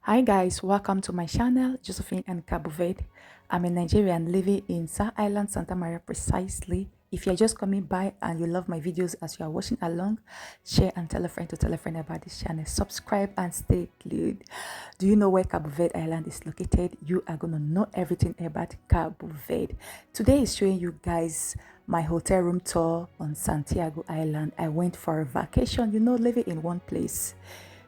Hi guys, welcome to my channel, Josephine and Cabo Verde. I'm a Nigerian living in Sa Island, Santa Maria precisely. If you're just coming by and you love my videos as you are watching along, share and tell a friend to tell a friend about this channel. Subscribe and stay glued. Do you know where Cabo Verde Island is located? You are going to know everything about Cabo Verde. Today is showing you guys my hotel room tour on Santiago Island. I went for a vacation, living in one place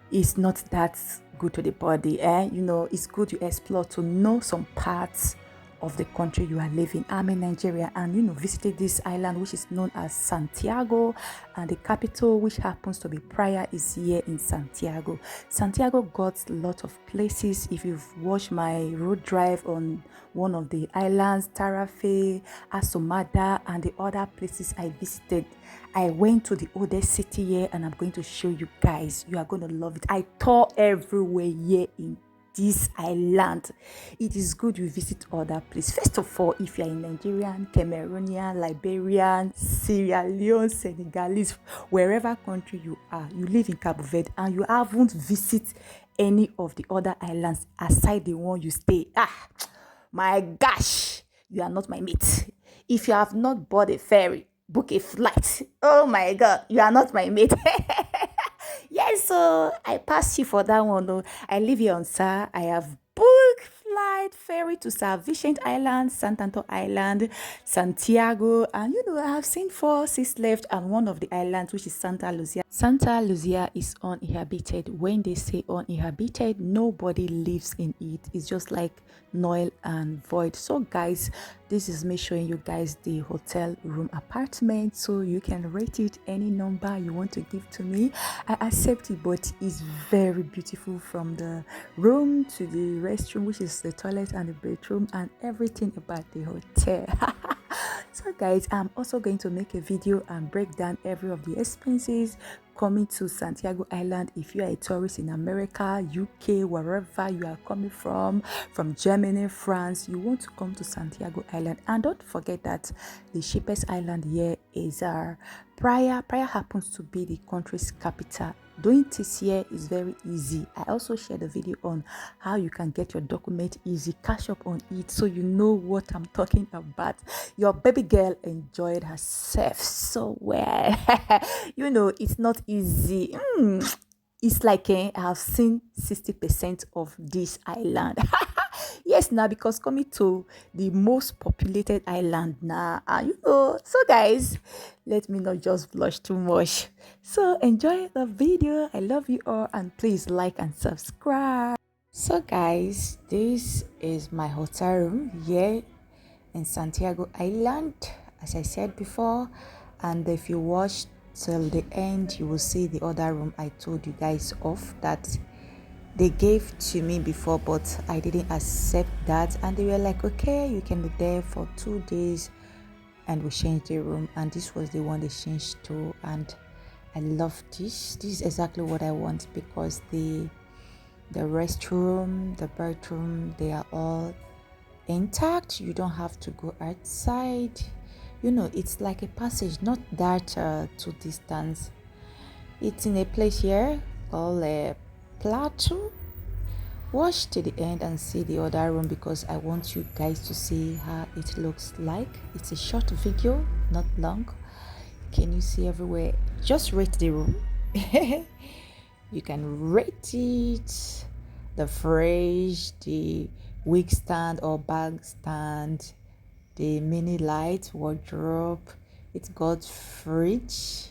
is not that good to the body. It's good you explore to know some parts of the country you are living. I'm in Nigeria and visited this island which is known as Santiago, and the capital, which happens to be Praia, is here in Santiago. Santiago got a lot of places. If you've watched my road drive on one of the islands, Tarafe, Asomada, and the other places I visited, I went to the oldest city here and I'm going to show you guys. You are going to love it. I tour everywhere here in this island. It is good you visit other places. First of all, if you're a Nigerian, Cameroonian, Liberian, Sierra Leone, Senegalese, wherever country you are, you live in Cabo Verde and you haven't visited any of the other islands aside the one you stay, my gosh, you are not my mate. If you have not bought a ferry, book a flight. Oh my god, you are not my mate. Yes, so I pass you for that one. Though. I live here on Sa. I have booked flight ferry to Sa Vicente Island, Santanto Island, Santiago, and I have seen 4 6 left, and one of the islands, which is Santa Lucia. Santa Lucia is uninhabited. When they say uninhabited, nobody lives in it. It's just like null and void. So guys, this is me showing you guys the hotel room apartment, so you can rate it any number you want to give to me. I accept it, but it's very beautiful, from the room to the restroom, which is the toilet, and the bedroom, and everything about the hotel. So guys, I'm also going to make a video and break down every of the expenses coming to Santiago Island. If you are a tourist in America, UK, wherever you are coming from Germany, France, you want to come to Santiago Island. And don't forget that the cheapest island here is Praia. Praia happens to be the country's capital. Doing this here is very easy. I also shared a video on how you can get your document easy, cash up on it, so you know what I'm talking about. Your baby girl enjoyed herself so well. It's not easy. It's like I have seen 60% of this island. Yes, now, because coming to the most populated island now, so guys, let me not just blush too much. So enjoy the video. I love you all, and please like and subscribe. So guys, this is my hotel room here in Santiago Island, as I said before. And if you watch till the end, you will see the other room I told you guys of that they gave to me before, but I didn't accept that, and they were like, okay, you can be there for 2 days, and we changed the room, and this was the one they changed to. And I love this is exactly what I want, because the restroom, the bedroom, they are all intact. You don't have to go outside. It's like a passage, not that to distance. It's in a place here called a plateau. Watch to the end and see the other room, because I want you guys to see how it looks like. It's a short video, not long. Can you see everywhere? Just rate the room. You can rate it, the fridge, the wig stand or bag stand, the mini light, wardrobe. It's got fridge,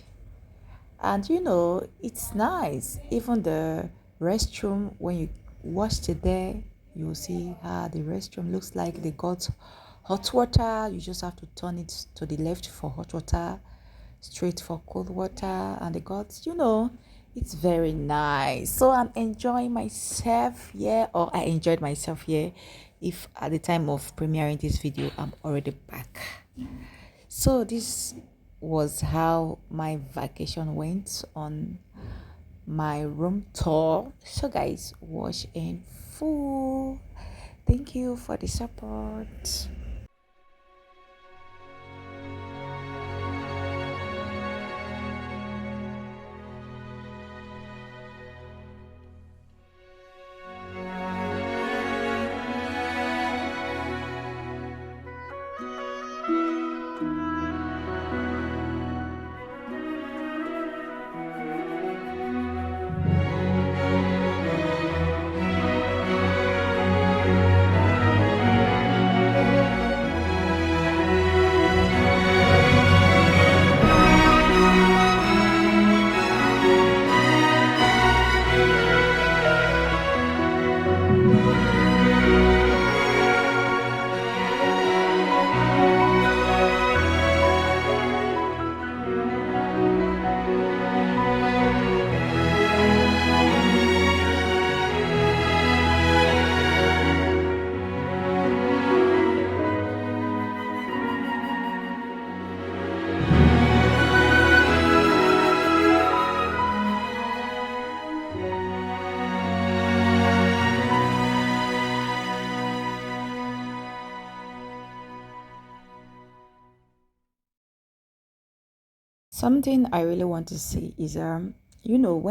and it's nice. Even the restroom, when you watch it there, you'll see how the restroom looks like. They got hot water. You just have to turn it to the left for hot water, straight for cold water, and they got it's very nice. So I'm enjoying myself here, or I enjoyed myself here. If at the time of premiering this video I'm already back. So this was how my vacation went on my room tour. So guys, watch in full. Thank you for the support. Something I really want to see is when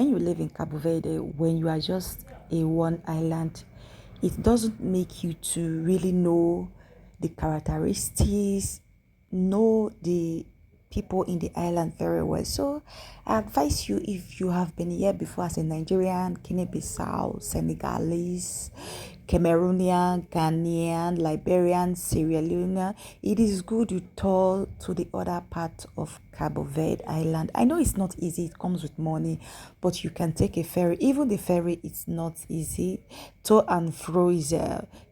you live in Cabo Verde, when you are just a one island, it doesn't make you to really know the characteristics, know the people in the island very well. So I advise you, if you have been here before as a Nigerian, Guinea-Bissau, Senegalese, Cameroonian, Ghanaian, Liberian, Sierra Leone, it is good you tour to the other part of Cabo Verde Island. I know it's not easy, it comes with money, but you can take a ferry. Even the ferry, it's not easy. To and fro is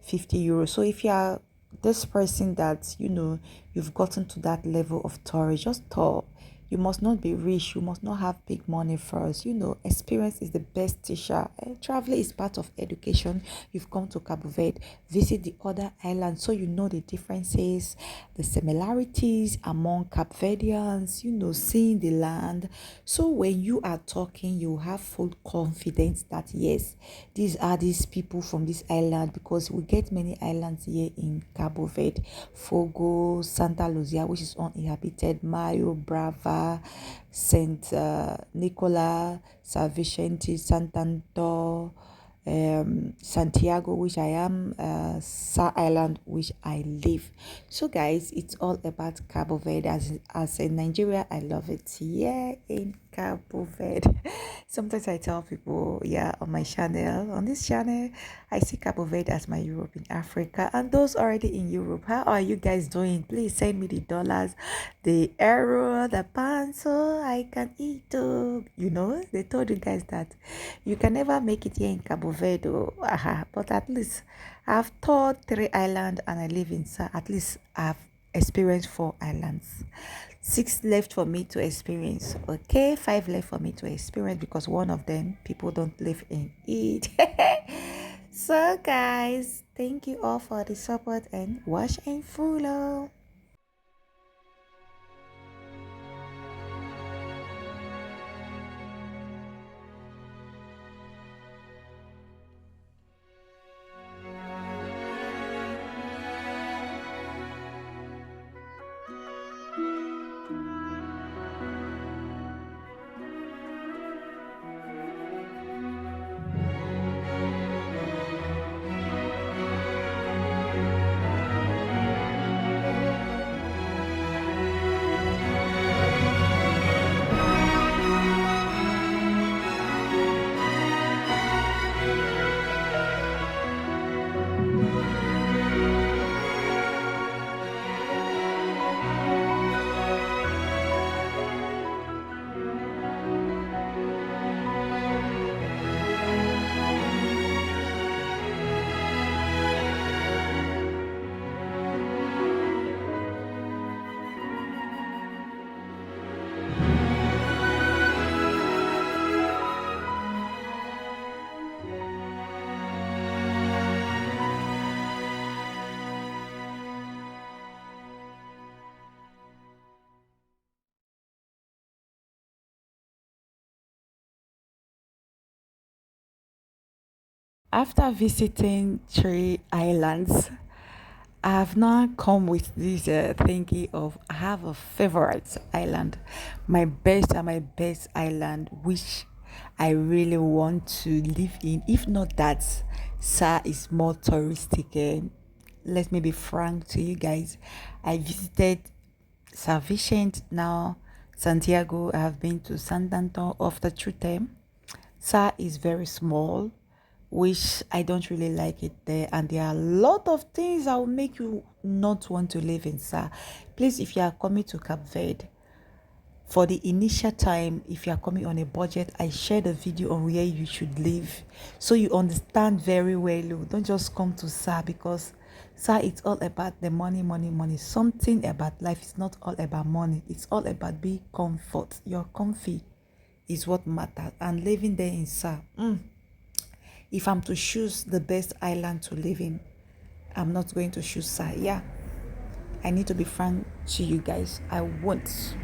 50 euros. So if you are this person that you've gotten to that level of tourist, just tour. You must not be rich, you must not have big money first. Experience is the best teacher. Traveling is part of education. You've come to Cabo Verde, visit the other islands so you know the differences, the similarities among Cape Verdeans, seeing the land. So when you are talking, you have full confidence that yes, these are these people from this island, because we get many islands here in Cabo Verde: Fogo, Santa Lucia, which is uninhabited, Mayo, Brava, Saint Nicola, San Vicente, Santander, Santiago, which I am, Sa Island, which I live. So, guys, it's all about Cabo Verde. As in Nigeria, I love it here in Cabo Verde. Sometimes I tell people, yeah, on my channel, on this channel, I see Cabo Verde as my Europe in Africa. And those already in Europe, how are you guys doing? Please send me the dollars, the euro, the pound, so I can eat. They told you guys that you can never make it here in Cabo Verde, but at least I've toured 3 islands and I live in at least I've experienced 4 islands. 6 left for me to experience. Okay, 5 left for me to experience, because one of them people don't live in it. So guys, thank you all for the support and watch and follow. After visiting 3 islands, I have now come with this thinking of I have a favorite island, my best island, which I really want to live in. If not that, Sa is more touristic. Let me be frank to you guys. I visited San Vicente, now Santiago. I have been to Santander after 3 times. Sa is very small, which I don't really like it there, and there are a lot of things that will make you not want to live in Sa. Please, if you are coming to Cape Verde, For the initial time, if you are coming on a budget, I shared a video on where you should live, so you understand very well. Oh. Don't just come to SAR because SAR, it's all about the money, money, money. Something about life is not all about money. It's all about being comfort. You're comfy is what matters. And living there in SAR, if I'm to choose the best island to live in, I'm not going to choose SAR. Yeah, I need to be frank to you guys. I won't.